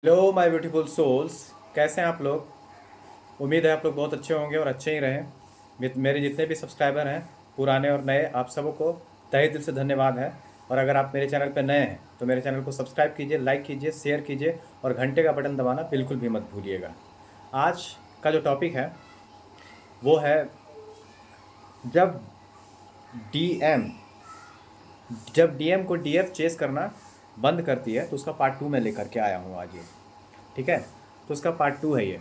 Hello my beautiful souls. कैसे हैं आप लोग? उम्मीद है आप लोग बहुत अच्छे होंगे और अच्छे ही रहें। मेरे जितने भी सब्सक्राइबर हैं, पुराने और नए, आप सबों को तहे दिल से धन्यवाद है। और अगर आप मेरे चैनल पर नए हैं तो मेरे चैनल को सब्सक्राइब कीजिए, लाइक कीजिए, शेयर कीजिए और घंटे का बटन दबाना बिल्कुल भी मत भूलिएगा। आज का जो टॉपिक है वो है, जब डीएम जब डीएम को डीएफ चेस करना बंद करती है तो उसका पार्ट 2 में लेकर के आया हूँ आज ये। ठीक है, तो उसका पार्ट 2 है ये।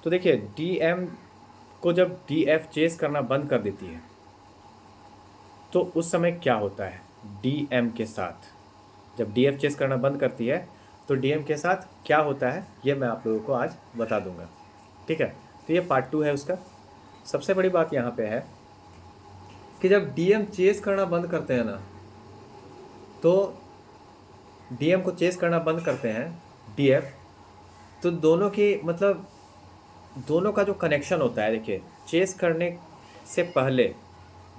तो देखिए, डीएम को जब डीएफ चेस करना बंद कर देती है तो उस समय क्या होता है डीएम के साथ। जब डीएफ चेस करना बंद करती है तो डीएम के साथ क्या होता है ये मैं आप लोगों को आज बता दूंगा। ठीक है, तो ये पार्ट 2 है उसका। सबसे बड़ी बात यहाँ पे है कि जब डीएम चेस करना बंद करते हैं ना, तो डीएम को चेस करना बंद करते हैं डीएफ, तो दोनों की मतलब दोनों का जो कनेक्शन होता है, देखिए, चेस करने से पहले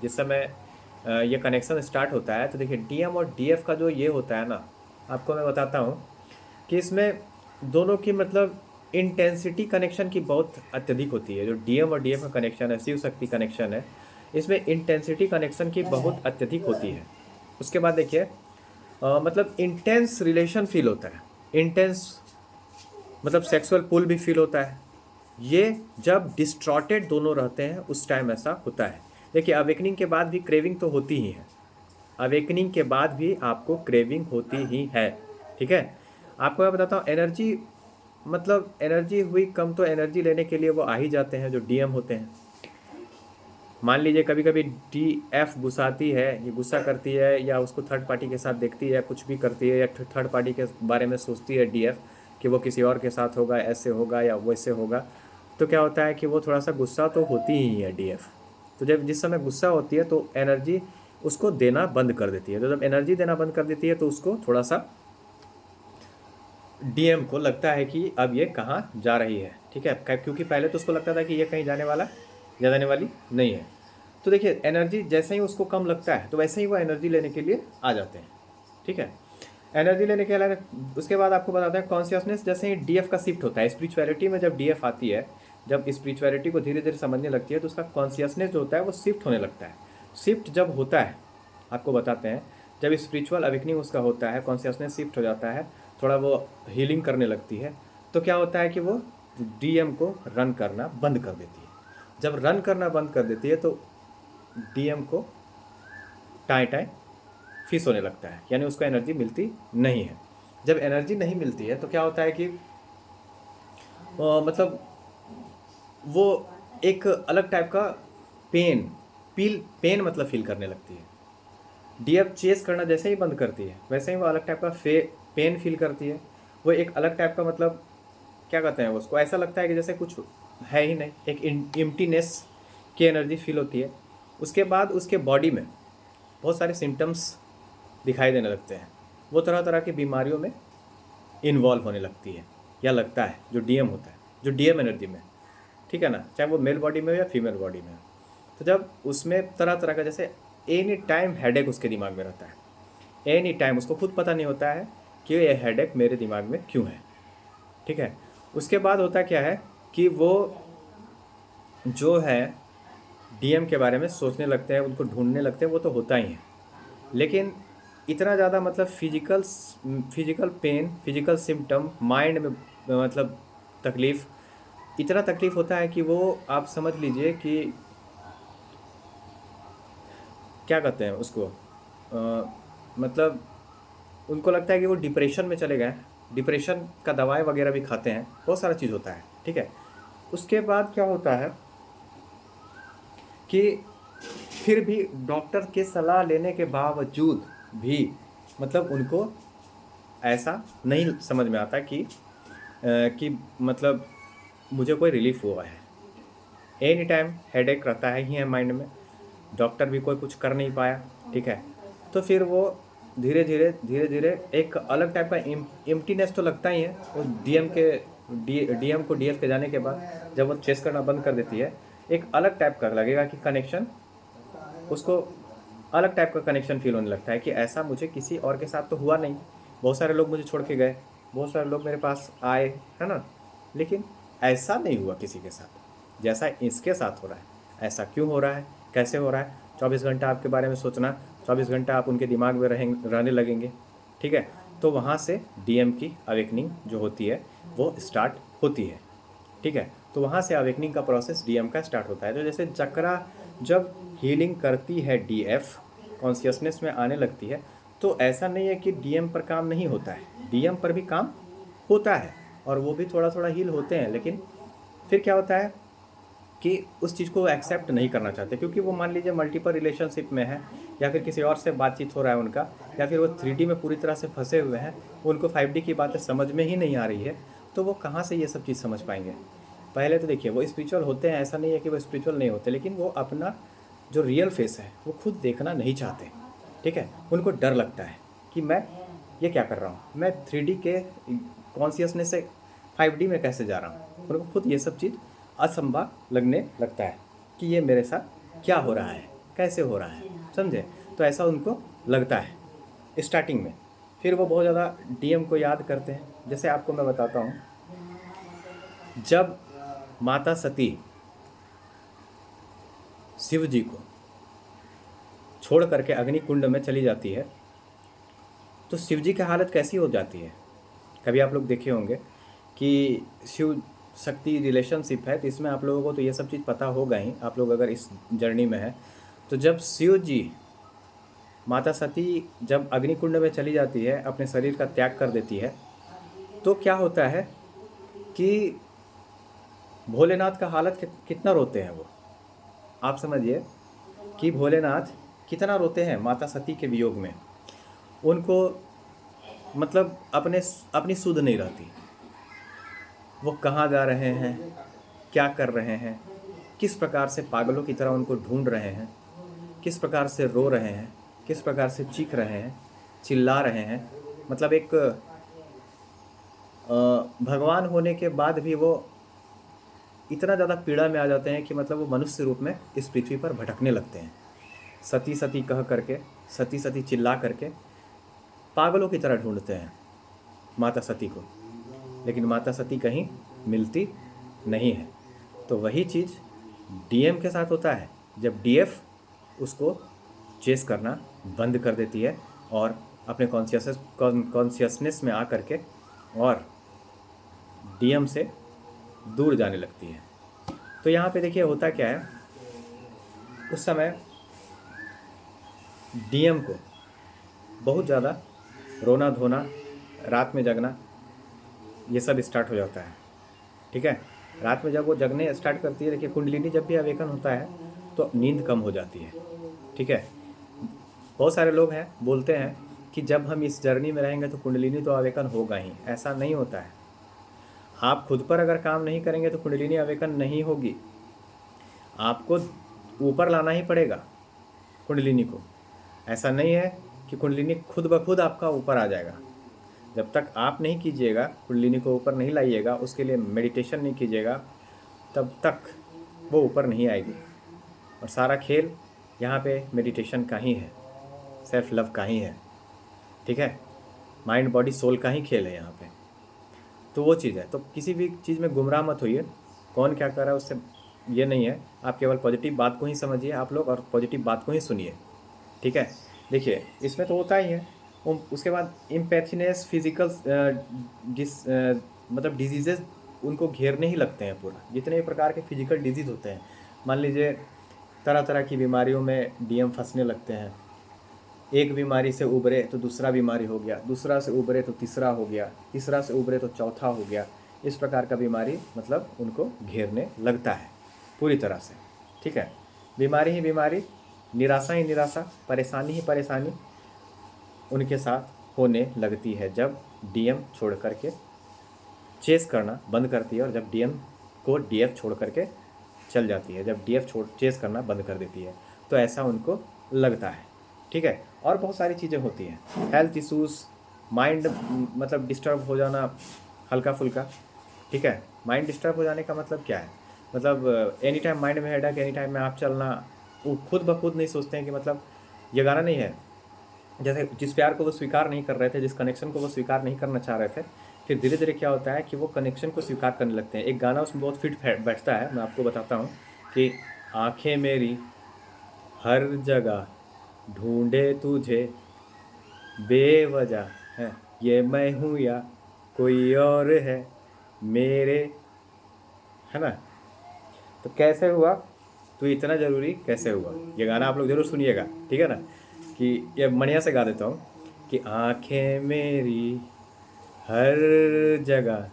जिस समय ये कनेक्शन स्टार्ट होता है, तो देखिए डीएम और डीएफ का जो ये होता है ना, आपको मैं बताता हूँ कि इसमें दोनों की मतलब इंटेंसिटी कनेक्शन की बहुत अत्यधिक होती है। जो डीएम और डीएफ का कनेक्शन है, शिव शक्ति कनेक्शन है, इसमें इंटेंसिटी कनेक्शन की बहुत अत्यधिक होती है। उसके बाद देखिए मतलब इंटेंस रिलेशन फील होता है, इंटेंस मतलब सेक्सुअल पुल भी फील होता है। ये जब डिस्ट्रॉटेड दोनों रहते हैं उस टाइम ऐसा होता है। देखिए, अवेकनिंग के बाद भी क्रेविंग तो होती ही है, अवेकनिंग के बाद भी आपको क्रेविंग होती ही है। ठीक है, आपको मैं बताता हूँ, एनर्जी मतलब एनर्जी हुई कम तो एनर्जी लेने के लिए वो आ ही जाते हैं जो डीएम होते हैं। मान लीजिए कभी कभी डीएफ गुस्साती है, ये गुस्सा करती है या उसको थर्ड पार्टी के साथ देखती है, कुछ भी करती है या थर्ड पार्टी के बारे में सोचती है डीएफ कि वो किसी और के साथ होगा, ऐसे होगा या वैसे होगा, तो क्या होता है कि वो थोड़ा सा गुस्सा तो होती ही है डीएफ। तो जब जिस समय गुस्सा होती है तो एनर्जी उसको देना बंद कर देती है। तो जब एनर्जी देना बंद कर देती है तो उसको थोड़ा सा डीएम को लगता है कि अब ये कहाँ जा रही है। ठीक है, क्योंकि पहले तो उसको लगता था कि ये कहीं जाने वाली नहीं है। तो देखिए, एनर्जी जैसे ही उसको कम लगता है तो वैसे ही वो एनर्जी लेने के लिए आ जाते हैं। ठीक है, एनर्जी लेने के अलावा उसके बाद आपको बताते हैं कॉन्शियसनेस जैसे ही डीएफ का शिफ्ट होता है स्पिरिचुअलिटी में। जब डीएफ आती है, जब स्पिरिचुअलिटी को धीरे धीरे समझने लगती है तो उसका कॉन्शियसनेस जो होता है वो शिफ्ट होने लगता है। शिफ्ट जब होता है, आपको बताते हैं, जब स्पिरिचुअल अवेकनिंग उसका होता है, कॉन्शियसनेस शिफ्ट हो जाता है, थोड़ा वो हीलिंग करने लगती है, तो क्या होता है कि वो डीएम को रन करना बंद कर देती है। जब रन करना बंद कर देती है तो डीएम को टाइम टाइम फिस होने लगता है, यानी उसको एनर्जी मिलती नहीं है। जब एनर्जी नहीं मिलती है तो क्या होता है कि मतलब वो एक अलग टाइप का पेन पेन मतलब फील करने लगती है। डीएफ चेस करना जैसे ही बंद करती है वैसे ही वो अलग टाइप का पेन फील करती है। वो एक अलग टाइप का मतलब क्या कहते हैं, उसको ऐसा लगता है कि जैसे कुछ है ही नहीं, एक एम्प्टीनेस की एनर्जी फील होती है। उसके बाद उसके बॉडी में बहुत सारे सिम्टम्स दिखाई देने लगते हैं, वो तरह तरह की बीमारियों में इन्वॉल्व होने लगती है या लगता है, जो डीएम होता है, जो डीएम एनर्जी में। ठीक है ना, चाहे वो मेल बॉडी में हो या फीमेल बॉडी में हो। तो जब उसमें तरह तरह का जैसे एनी टाइम हेडेक उसके दिमाग में रहता है, एनी टाइम उसको खुद पता नहीं होता है कि ये हेडेक मेरे दिमाग में क्यों है। ठीक है, उसके बाद होता क्या है कि वो जो है डीएम के बारे में सोचने लगते हैं, उनको ढूंढने लगते हैं, वो तो होता ही है। लेकिन इतना ज़्यादा मतलब physical pain, physical symptom, mind में मतलब तकलीफ़, इतना तकलीफ़ होता है कि वो आप समझ लीजिए कि क्या कहते हैं उसको, मतलब उनको लगता है कि वो डिप्रेशन में चले गए। डिप्रेशन का दवाई वगैरह भी खाते हैं, बहुत सारा चीज़ होता है। ठीक है, उसके बाद क्या होता है कि फिर भी डॉक्टर के सलाह लेने के बावजूद भी मतलब उनको ऐसा नहीं समझ में आता कि मतलब मुझे कोई रिलीफ हुआ है। एनी टाइम हेडेक रहता है ही है माइंड में, डॉक्टर भी कोई कुछ कर नहीं पाया। ठीक है, तो फिर वो धीरे धीरे एक अलग टाइप का एम्प्टीनेस तो लगता ही है। वो डीएम को डीएफ के जाने के बाद जब वो चेस करना बंद कर देती है, एक अलग टाइप का लगेगा कि कनेक्शन, उसको अलग टाइप का कनेक्शन फील होने लगता है कि ऐसा मुझे किसी और के साथ तो हुआ नहीं, बहुत सारे लोग मुझे छोड़ के गए, बहुत सारे लोग मेरे पास आए, है ना, लेकिन ऐसा नहीं हुआ किसी के साथ जैसा इसके साथ हो रहा है। ऐसा क्यों हो रहा है, कैसे हो रहा है? 24 घंटा आपके बारे में सोचना, 24 घंटा आप उनके दिमाग में रहने लगेंगे, ठीक है। तो वहाँ से डीएम की अवेकनिंग जो होती है वो स्टार्ट होती है, ठीक है। तो वहाँ से अवेकनिंग का प्रोसेस डीएम का स्टार्ट होता है। तो जैसे चक्रा जब हीलिंग करती है, डीएफ कॉन्शियसनेस में आने लगती है, तो ऐसा नहीं है कि डीएम पर काम नहीं होता है, डीएम पर भी काम होता है और वो भी थोड़ा थोड़ा हील होते हैं। लेकिन फिर क्या होता है कि उस चीज़ को एक्सेप्ट नहीं करना चाहते, क्योंकि वो मान लीजिए मल्टीपल रिलेशनशिप में है, या फिर किसी और से बातचीत हो रहा है उनका, या फिर वो 3D में पूरी तरह से फंसे हुए हैं, उनको 5D की बातें समझ में ही नहीं आ रही है, तो वो कहाँ से ये सब चीज़ समझ पाएंगे? पहले तो देखिए, वो स्पिरिचुअल होते हैं, ऐसा नहीं है कि वो स्पिरिचुअल नहीं होते, लेकिन वो अपना जो रियल फेस है वो खुद देखना नहीं चाहते, ठीक है। उनको डर लगता है कि मैं ये क्या कर रहा हूँ, मैं 3D के कॉन्शियसनेस से 5D में कैसे जा रहा हूँ। उनको खुद ये सब चीज़ असंभव लगने लगता है कि ये मेरे साथ क्या हो रहा है, कैसे हो रहा है, समझे। तो ऐसा उनको लगता है स्टार्टिंग में। फिर वो बहुत ज़्यादा डीएम को याद करते हैं। जैसे आपको मैं बताता हूँ, जब माता सती शिव जी को छोड़ करके अग्नि कुंड में चली जाती है, तो शिव जी की हालत कैसी हो जाती है? कभी आप लोग देखे होंगे कि शिव शक्ति रिलेशनशिप है, तो इसमें आप लोगों को तो ये सब चीज़ पता होगा ही, आप लोग अगर इस जर्नी में है। तो जब शिव जी, माता सती जब अग्निकुंड में चली जाती है, अपने शरीर का त्याग कर देती है, तो क्या होता है कि भोलेनाथ का हालत कितना रोते हैं वो। आप समझिए कि भोलेनाथ कितना रोते हैं माता सती के वियोग में। उनको मतलब अपनी सुध नहीं रहती, वो कहाँ जा रहे हैं, क्या कर रहे हैं, किस प्रकार से पागलों की तरह उनको ढूंढ रहे हैं, किस प्रकार से रो रहे हैं, किस प्रकार से चीख रहे हैं, चिल्ला रहे हैं। मतलब एक भगवान होने के बाद भी वो इतना ज़्यादा पीड़ा में आ जाते हैं कि मतलब वो मनुष्य रूप में इस पृथ्वी पर भटकने लगते हैं, सती सती कह करके, सती सती चिल्ला करके पागलों की तरह ढूंढते हैं माता सती को, लेकिन माता सती कहीं मिलती नहीं है। तो वही चीज़ डीएम के साथ होता है, जब डीएफ उसको चेस करना बंद कर देती है और अपने कॉन्शियसनेस में आ करके और डीएम से दूर जाने लगती है। तो यहाँ पे देखिए होता क्या है, उस समय डीएम को बहुत ज़्यादा रोना धोना, रात में जगना, ये सब स्टार्ट हो जाता है, ठीक है। रात में जब वो जगने स्टार्ट करती है, देखिए कुंडलिनी जब भी अवेकन होता है तो नींद कम हो जाती है, ठीक है। बहुत सारे लोग हैं बोलते हैं कि जब हम इस जर्नी में रहेंगे तो कुंडलिनी तो अवेकन होगा ही। ऐसा नहीं होता है। आप खुद पर अगर काम नहीं करेंगे तो कुंडलिनी अवेकन नहीं होगी, आपको ऊपर लाना ही पड़ेगा कुंडलिनी को। ऐसा नहीं है कि कुंडलिनी खुद ब खुद आपका ऊपर आ जाएगा। जब तक आप नहीं कीजिएगा, कुंडलिनी को ऊपर नहीं लाइएगा, उसके लिए मेडिटेशन नहीं कीजिएगा, तब तक वो ऊपर नहीं आएगी। और सारा खेल यहाँ पे मेडिटेशन का ही है, सेल्फ लव का ही है, ठीक है। माइंड बॉडी सोल का ही खेल है यहाँ पे। तो वो चीज़ है। तो किसी भी चीज़ में गुमराह मत होइए, कौन क्या कर रहा है उससे ये नहीं है। आप केवल पॉजिटिव बात को ही समझिए आप लोग, और पॉजिटिव बात को ही सुनिए, ठीक है। देखिए इसमें तो होता ही है। उसके बाद इम्पैथीनेस, फिजिकल मतलब डिजीज़ेज़ उनको घेरने ही लगते हैं पूरा। जितने भी प्रकार के फिजिकल डिजीज़ होते हैं, मान लीजिए तरह तरह की बीमारियों में डीएम फंसने लगते हैं। एक बीमारी से उभरे तो दूसरा बीमारी हो गया, दूसरा से उभरे तो तीसरा हो गया, तीसरा से उभरे तो चौथा हो गया। इस प्रकार का बीमारी मतलब उनको घेरने लगता है पूरी तरह से, ठीक है। बीमारी ही बीमारी, निराशा ही निराशा, परेशानी ही परेशानी उनके साथ होने लगती है जब डीएम छोड़ करके चेस करना बंद करती है, और जब डीएम को डीएफ छोड़ करके चल जाती है, जब डीएफ चेस करना बंद कर देती है, तो ऐसा उनको लगता है, ठीक है। और बहुत सारी चीज़ें होती हैं, हेल्थ इश्यूज़, माइंड मतलब डिस्टर्ब हो जाना हल्का फुल्का, ठीक है। माइंड डिस्टर्ब हो जाने का मतलब क्या है? मतलब एनी टाइम माइंड में हेडेक, एनी टाइम में आप चलना। वो खुद ब खुद नहीं सोचते हैं कि मतलब ये गाना नहीं है, जैसे जिस प्यार को वो स्वीकार नहीं कर रहे थे, जिस कनेक्शन को वो स्वीकार नहीं करना चाह रहे थे, फिर धीरे धीरे क्या होता है कि वो कनेक्शन को स्वीकार करने लगते हैं। एक गाना उसमें बहुत फिट बैठता है, मैं आपको बताता हूँ कि आंखें मेरी हर जगह ढूंढे तुझे बेवजह है, ये मैं हूँ या कोई और है मेरे, है ना। तो कैसे हुआ तो इतना ज़रूरी कैसे हुआ, ये गाना आप लोग ज़रूर सुनिएगा, ठीक है ना। कि ये बढ़िया से गा देता हूँ कि आंखें मेरी हर जगह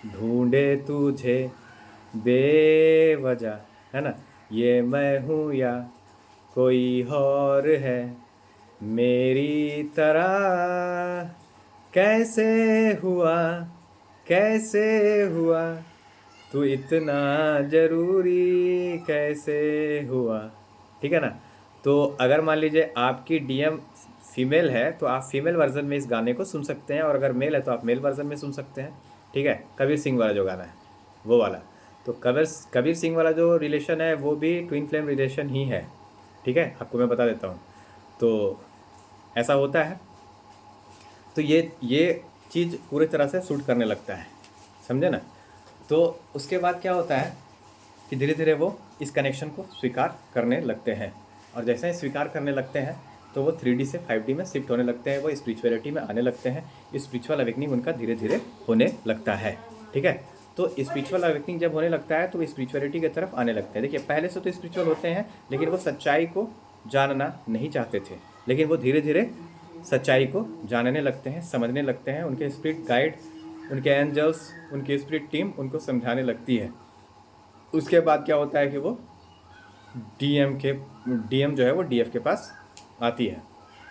ढूंढे तुझे बेवजह, है ना, ये मैं हूँ या कोई और है मेरी तरह, कैसे हुआ कैसे हुआ तू इतना ज़रूरी कैसे हुआ, ठीक है ना। तो अगर मान लीजिए आपकी डीएम फीमेल है तो आप फीमेल वर्जन में इस गाने को सुन सकते हैं, और अगर मेल है तो आप मेल वर्जन में सुन सकते हैं, ठीक है। कबीर सिंह वाला जो गाना है वो वाला, तो कबीर सिंह वाला जो रिलेशन है वो भी ट्विन फ्लेम रिलेशन ही है, ठीक है, आपको मैं बता देता हूँ। तो ऐसा होता है, तो ये चीज़ पूरी तरह से सूट करने लगता है, समझे ना। तो उसके बाद क्या होता है कि धीरे धीरे वो इस कनेक्शन को स्वीकार करने लगते हैं, और जैसे ही स्वीकार करने लगते हैं तो वो 3D से 5D में शिफ्ट होने लगते हैं, वो स्पिरिचुअलिटी में आने लगते हैं, स्पिरिचुअल अवेकनिंग उनका धीरे धीरे होने लगता है, ठीक है। तो स्पिरिचुअल अवेकनिंग जब होने लगता है तो वो स्पिरिचुअलिटी की तरफ आने लगते हैं। देखिए पहले से तो स्पिरिचुअल होते हैं लेकिन वो सच्चाई को जानना नहीं चाहते थे, लेकिन वो धीरे धीरे सच्चाई को जानने लगते हैं, समझने लगते हैं, उनके स्पिरिट गाइड, उनके एंजल्स, उनकी स्पिरिट टीम उनको समझाने लगती है। उसके बाद क्या होता है कि वो डीएम जो है वो डीएफ के पास आती है।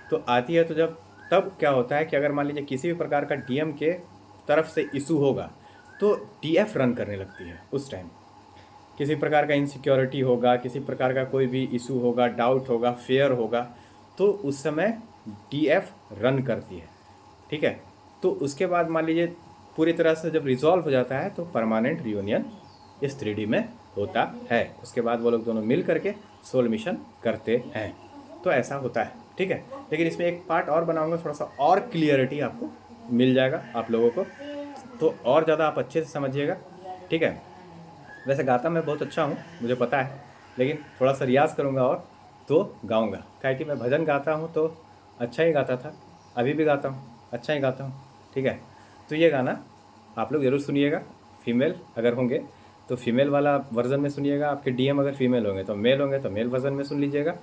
तो आती है तो जब तब क्या होता है कि अगर मान लीजिए किसी भी प्रकार का डीएम के तरफ से इशू होगा तो डीएफ रन करने लगती है। उस टाइम किसी प्रकार का इनसिक्योरिटी होगा, किसी प्रकार का कोई भी इशू होगा, डाउट होगा, फेयर होगा, तो उस समय डीएफ रन करती है, ठीक है। तो उसके बाद मान लीजिए पूरी तरह से जब रिजॉल्व हो जाता है तो परमानेंट रियूनियन इस 3D में होता है। उसके बाद वो लोग दोनों मिल करके सोल मिशन करते हैं। तो ऐसा होता है, ठीक है। लेकिन इसमें एक पार्ट और बनाऊंगा, थोड़ा सा और क्लियरिटी आपको मिल जाएगा आप लोगों को, तो और ज़्यादा आप अच्छे से समझिएगा, ठीक है। वैसे गाता मैं बहुत अच्छा हूँ, मुझे पता है, लेकिन थोड़ा सा रियाज़ करूँगा और तो गाऊँगा। क्या कि मैं भजन गाता हूँ तो अच्छा ही गाता था, अभी भी गाता हूँ, अच्छा ही गाता हूँ, ठीक है। तो ये गाना आप लोग ज़रूर सुनिएगा, फीमेल अगर होंगे तो फीमेल वाला वर्जन में सुनिएगा, आपके डीएम अगर फीमेल होंगे तो मेल वर्जन में सुन लीजिएगा।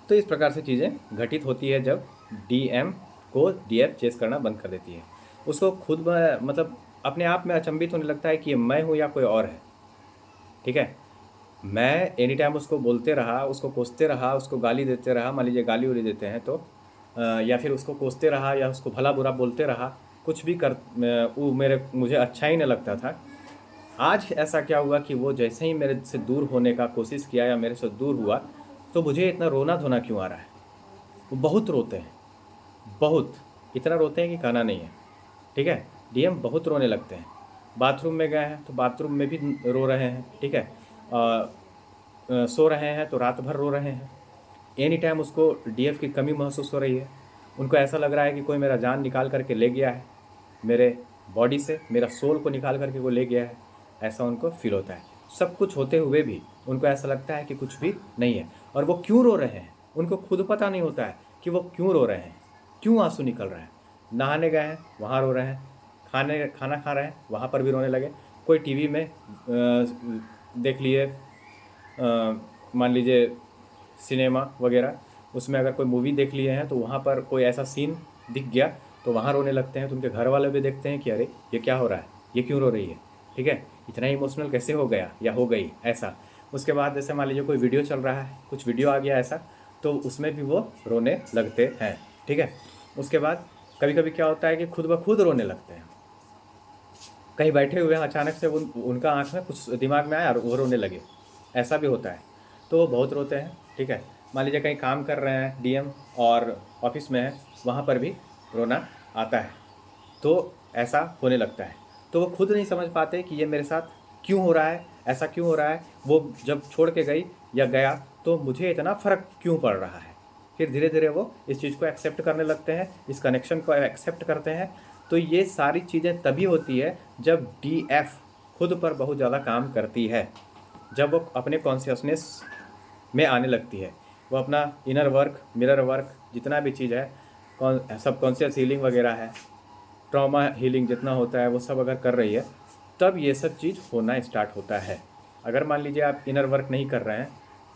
तो इस प्रकार से चीज़ें घटित होती है जब डीएम को डीएफ चेस करना बंद कर देती है। उसको खुद मतलब अपने आप में अचंभित होने लगता है कि ये मैं हूँ या कोई और है, ठीक है। मैं एनी टाइम उसको बोलते रहा, उसको कोसते रहा, उसको गाली देते रहा, मान लीजिए गाली उली देते हैं तो या फिर उसको कोसते रहा या उसको भला बुरा बोलते रहा, कुछ भी कर वो मुझे अच्छा ही नहीं लगता था। आज ऐसा क्या हुआ कि वो जैसे ही मेरे से दूर होने का कोशिश किया या मेरे से दूर हुआ तो मुझे इतना रोना धोना क्यों आ रहा है। वो बहुत रोते हैं, बहुत, इतना रोते हैं कि कहना नहीं है, ठीक है। डीएम बहुत रोने लगते हैं, बाथरूम में गए हैं तो बाथरूम में भी रो रहे हैं, ठीक है। सो रहे हैं तो रात भर रो रहे हैं। एनी टाइम उसको डीएफ की कमी महसूस हो रही है, उनको ऐसा लग रहा है कि कोई मेरा जान निकाल करके ले गया है, मेरे बॉडी से मेरा सोल को निकाल करके वो ले गया है, ऐसा उनको फील होता है। सब कुछ होते हुए भी उनको ऐसा लगता है कि कुछ भी नहीं है। और वो क्यों रो रहे हैं उनको खुद पता नहीं होता है कि वो क्यों रो रहे हैं, क्यों आंसू निकल रहा है। नहाने गए हैं वहाँ रो रहे हैं, खाना खा रहे हैं वहाँ पर भी रोने लगे, कोई टीवी में देख लिए, मान लीजिए सिनेमा वगैरह, उसमें अगर कोई मूवी देख लिए हैं तो वहाँ पर कोई ऐसा सीन दिख गया तो वहाँ रोने लगते हैं। तो उनके घर वाले भी देखते हैं कि अरे ये क्या हो रहा है, ये क्यों रो रही है, ठीक है, इतना इमोशनल कैसे हो गया या हो गई ऐसा। उसके बाद जैसे मान लीजिए कोई वीडियो चल रहा है, कुछ वीडियो आ गया ऐसा, तो उसमें भी वो रोने लगते हैं, ठीक है। उसके बाद कभी कभी क्या होता है कि खुद ब खुद रोने लगते हैं, कहीं बैठे हुए हैं अचानक से उनका आँख में कुछ दिमाग में आया और वो रोने लगे, ऐसा भी होता है। तो वो बहुत रोते हैं, ठीक है। मान लीजिए कहीं काम कर रहे हैं डीएम और ऑफिस में है, वहाँ पर भी रोना आता है, तो ऐसा होने लगता है। तो वो खुद नहीं समझ पाते कि ये मेरे साथ क्यों हो रहा है, ऐसा क्यों हो रहा है, वो जब छोड़ के गई या गया तो मुझे इतना फ़र्क क्यों पड़ रहा है। फिर धीरे धीरे वो इस चीज़ को एक्सेप्ट करने लगते हैं, इस कनेक्शन को एक्सेप्ट करते हैं, तो ये सारी चीज़ें तभी होती है जब डीएफ खुद पर बहुत ज़्यादा काम करती है, जब वो अपने कॉन्शियसनेस में आने लगती है, वो अपना इनर वर्क, मिरर वर्क, जितना भी चीज़ है, सबकॉन्शियस हीलिंग वगैरह है, ट्रॉमा हीलिंग जितना होता है, वो सब अगर कर रही है, तब ये सब चीज़ होना स्टार्ट होता है। अगर मान लीजिए आप इनर वर्क नहीं कर रहे हैं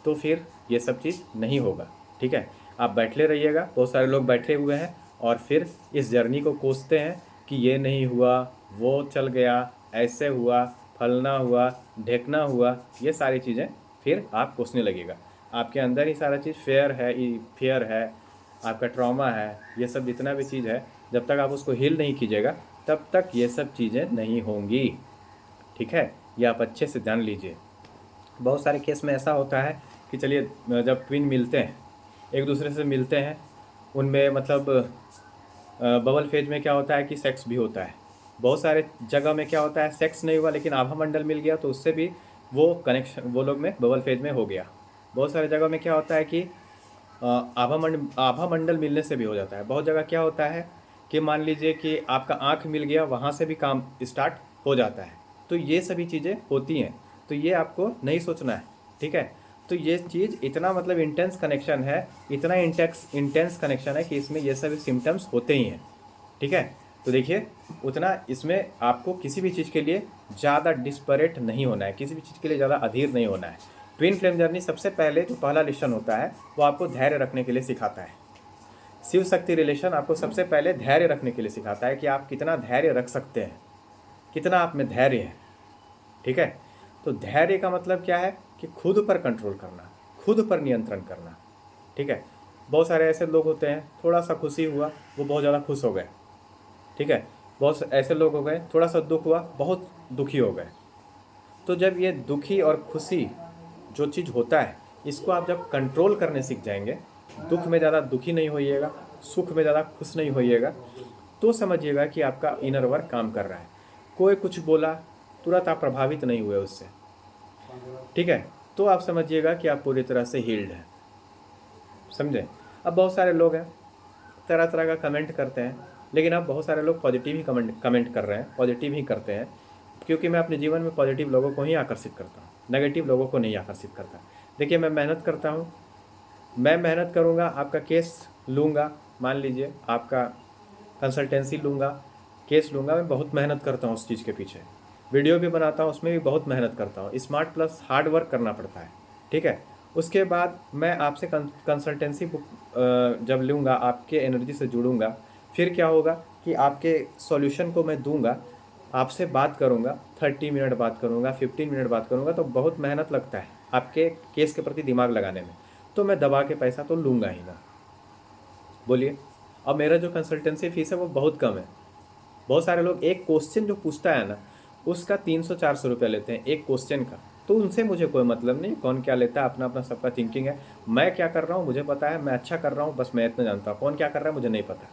तो फिर ये सब चीज़ नहीं होगा। ठीक है, आप बैठे रहिएगा। बहुत सारे लोग बैठे हुए हैं और फिर इस जर्नी को कोसते हैं कि ये नहीं हुआ, वो चल गया, ऐसे हुआ, फलना हुआ, ढेकना हुआ, ये सारी चीज़ें फिर आप कोसने लगेगा। आपके अंदर ही सारा चीज़ फियर है, आपका ट्रॉमा है, ये सब जितना भी चीज़ है, जब तक आप उसको हील नहीं कीजिएगा तब तक ये सब चीज़ें नहीं होंगी। ठीक है, ये आप अच्छे से जान लीजिए। बहुत सारे केस में ऐसा होता है कि चलिए, जब ट्विन मिलते हैं, एक दूसरे से मिलते हैं, उनमें मतलब बबल फेज में क्या होता है कि सेक्स भी होता है। बहुत सारे जगह में क्या होता है, सेक्स नहीं हुआ लेकिन आभा मंडल मिल गया, तो उससे भी वो कनेक्शन वो लोग में बबल फेज में हो गया। बहुत सारे जगह में क्या होता है कि आभा मंडल मिलने से भी हो जाता है। बहुत जगह क्या होता है कि मान लीजिए कि आपका आँख मिल गया, वहाँ से भी काम स्टार्ट हो जाता है। तो ये सभी चीज़ें होती हैं, तो ये आपको नहीं सोचना है। ठीक है, तो ये चीज़ इतना मतलब इंटेंस कनेक्शन है, इतना इंटेंस कनेक्शन है कि इसमें ये सभी सिम्टम्स होते ही हैं। ठीक है, तो देखिए, उतना इसमें आपको किसी भी चीज़ के लिए ज़्यादा डिस्परेट नहीं होना है, किसी भी चीज़ के लिए ज़्यादा अधीर नहीं होना है। ट्विन फ्लेम जर्नी सबसे पहले जो पहला लेसन होता है वो आपको धैर्य रखने के लिए सिखाता है। शिव शक्ति रिलेशन आपको सबसे पहले धैर्य रखने के लिए सिखाता है कि आप कितना धैर्य रख सकते हैं, कितना आप में धैर्य है। ठीक है, तो धैर्य का मतलब क्या है कि खुद पर कंट्रोल करना, खुद पर नियंत्रण करना। ठीक है, बहुत सारे ऐसे लोग होते हैं, थोड़ा सा खुशी हुआ वो बहुत ज़्यादा खुश हो गए। ठीक है, बहुत ऐसे लोग हो गए, थोड़ा सा दुख हुआ बहुत दुखी हो गए। तो जब ये दुखी और खुशी जो चीज़ होता है, इसको आप जब कंट्रोल करने सीख जाएंगे, दुख में ज़्यादा दुखी नहीं होइएगा, सुख में ज़्यादा खुश नहीं होइएगा, तो समझिएगा कि आपका इनर वर्क काम कर रहा है। कोई कुछ बोला, तुरंत आप प्रभावित नहीं हुए उससे। ठीक है, तो आप समझिएगा कि आप पूरी तरह से हील्ड हैं। समझे? अब बहुत सारे लोग हैं, तरह तरह का कमेंट करते हैं, लेकिन अब बहुत सारे लोग पॉजिटिव ही कमेंट कर रहे हैं, पॉजिटिव ही करते हैं, क्योंकि मैं अपने जीवन में पॉजिटिव लोगों को ही आकर्षित करता हूँ, नेगेटिव लोगों को नहीं आकर्षित करता। देखिए, मैं मेहनत करता हूँ, मैं मेहनत करूँगा, आपका केस लूँगा, मान लीजिए आपका कंसल्टेंसी लूँगा, केस लूँगा, मैं बहुत मेहनत करता हूँ उस चीज़ के पीछे, वीडियो भी बनाता हूँ, उसमें भी बहुत मेहनत करता हूँ, स्मार्ट प्लस हार्ड वर्क करना पड़ता है। ठीक है, उसके बाद मैं आपसे कंसल्टेंसी बुक जब लूँगा, आपके एनर्जी से जुड़ूँगा, फिर क्या होगा कि आपके सॉल्यूशन को मैं दूंगा, आपसे बात करूंगा, 30 मिनट बात करूंगा, 15 मिनट बात करूंगा, तो बहुत मेहनत लगता है आपके केस के प्रति दिमाग लगाने में, तो मैं दबा के पैसा तो लूँगा ही ना। बोलिए, अब मेरा जो कंसल्टेंसी फीस है वो बहुत कम है। बहुत सारे लोग एक क्वेश्चन जो पूछता है ना, उसका 300-400 रुपये लेते हैं एक क्वेश्चन का। तो उनसे मुझे कोई मतलब नहीं, कौन क्या लेता है, अपना अपना सबका थिंकिंग है। मैं क्या कर रहा हूँ मुझे पता है, मैं अच्छा कर रहा हूँ, बस मैं इतना जानता हूँ। कौन क्या कर रहा है मुझे नहीं पता।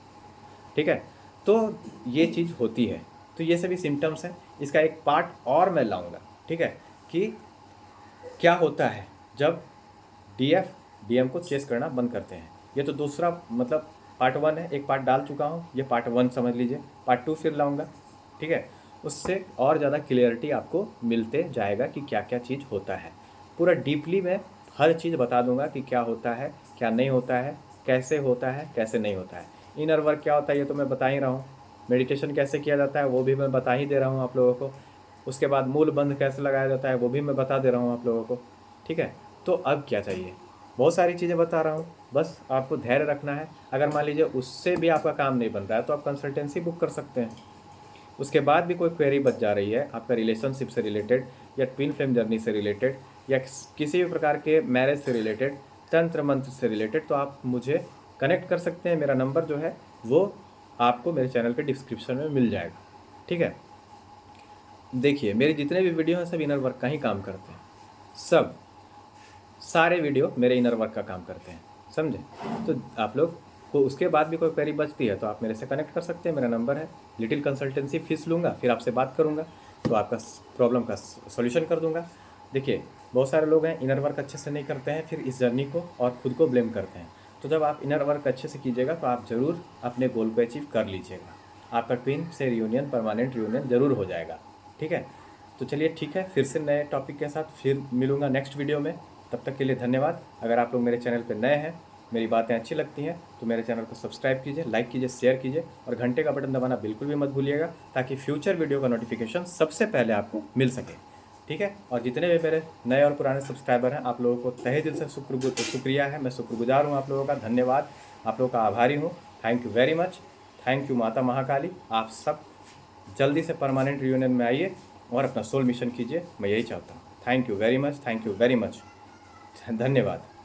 ठीक है, तो ये चीज़ होती है। तो ये सभी सिम्टम्स हैं, इसका एक पार्ट और मैं लाऊंगा। ठीक है, कि क्या होता है जब डीएफ डीएम को चेस करना बंद करते हैं। ये तो दूसरा मतलब पार्ट 1 है, एक पार्ट डाल चुका हूँ, ये पार्ट 1 समझ लीजिए, पार्ट 2 फिर लाऊंगा। ठीक है, उससे और ज़्यादा क्लियरिटी आपको मिलते जाएगा कि क्या क्या चीज़ होता है। पूरा डीपली मैं हर चीज़ बता दूंगा कि क्या होता है, क्या नहीं होता है, कैसे होता है, कैसे नहीं होता है। इनर वर्क क्या होता है ये तो मैं बता ही रहा हूँ, मेडिटेशन कैसे किया जाता है वो भी मैं बता ही दे रहा हूँ आप लोगों को, उसके बाद मूल बंध कैसे लगाया जाता है वो भी मैं बता दे रहा हूँ आप लोगों को। ठीक है, तो अब क्या चाहिए, बहुत सारी चीज़ें बता रहा हूँ, बस आपको धैर्य रखना है। अगर मान लीजिए उससे भी आपका काम नहीं बन रहा है तो आप कंसल्टेंसी बुक कर सकते हैं। उसके बाद भी कोई क्वेरी बच जा रही है आपका रिलेशनशिप से रिलेटेड, या ट्विन फ्लेम जर्नी से रिलेटेड, या किसी भी प्रकार के मैरिज से रिलेटेड, तंत्र मंत्र से रिलेटेड, तो आप मुझे कनेक्ट कर सकते हैं। मेरा नंबर जो है वो आपको मेरे चैनल के डिस्क्रिप्शन में मिल जाएगा। ठीक है, देखिए मेरे जितने भी वीडियो हैं सब इनर वर्क का ही काम करते हैं, सब सारे वीडियो मेरे इनर वर्क का काम करते हैं, समझे? तो आप लोग को उसके बाद भी कोई क्वेरी बचती है तो आप मेरे से कनेक्ट कर सकते हैं, मेरा नंबर है। लिटिल कंसल्टेंसी फीस लूँगा, फिर आपसे बात करूँगा, तो आपका प्रॉब्लम का सॉल्यूशन कर दूँगा। देखिए, बहुत सारे लोग हैं इनर वर्क अच्छे से नहीं करते हैं, फिर इस जर्नी को और खुद को ब्लेम करते हैं। तो जब आप इनर वर्क अच्छे से कीजिएगा तो आप ज़रूर अपने गोल को अचीव कर लीजिएगा। आपका ट्विन से रियूनियन, परमानेंट रियूनियन ज़रूर हो जाएगा। ठीक है, तो चलिए ठीक है, फिर से नए टॉपिक के साथ फिर मिलूँगा नेक्स्ट वीडियो में। तब तक के लिए धन्यवाद। अगर आप लोग मेरे चैनल पर नए हैं, मेरी बातें अच्छी लगती हैं तो मेरे चैनल को सब्सक्राइब कीजिए, लाइक कीजिए, शेयर कीजिए और घंटे का बटन दबाना बिल्कुल भी मत भूलिएगा, ताकि फ्यूचर वीडियो का नोटिफिकेशन सबसे पहले आपको मिल सके। ठीक है, और जितने भी मेरे नए और पुराने सब्सक्राइबर हैं, आप लोगों को तहे दिल से शुक्रिया है। मैं शुक्रगुजार हूँ आप लोगों का, धन्यवाद, आप लोगों का आभारी हूँ। Thank you very much. Thank you माता महाकाली। आप सब जल्दी से परमानेंट रियूनियन में आइए और अपना सोल मिशन कीजिए, मैं यही चाहता हूँ। Thank you very much, thank you very much, धन्यवाद।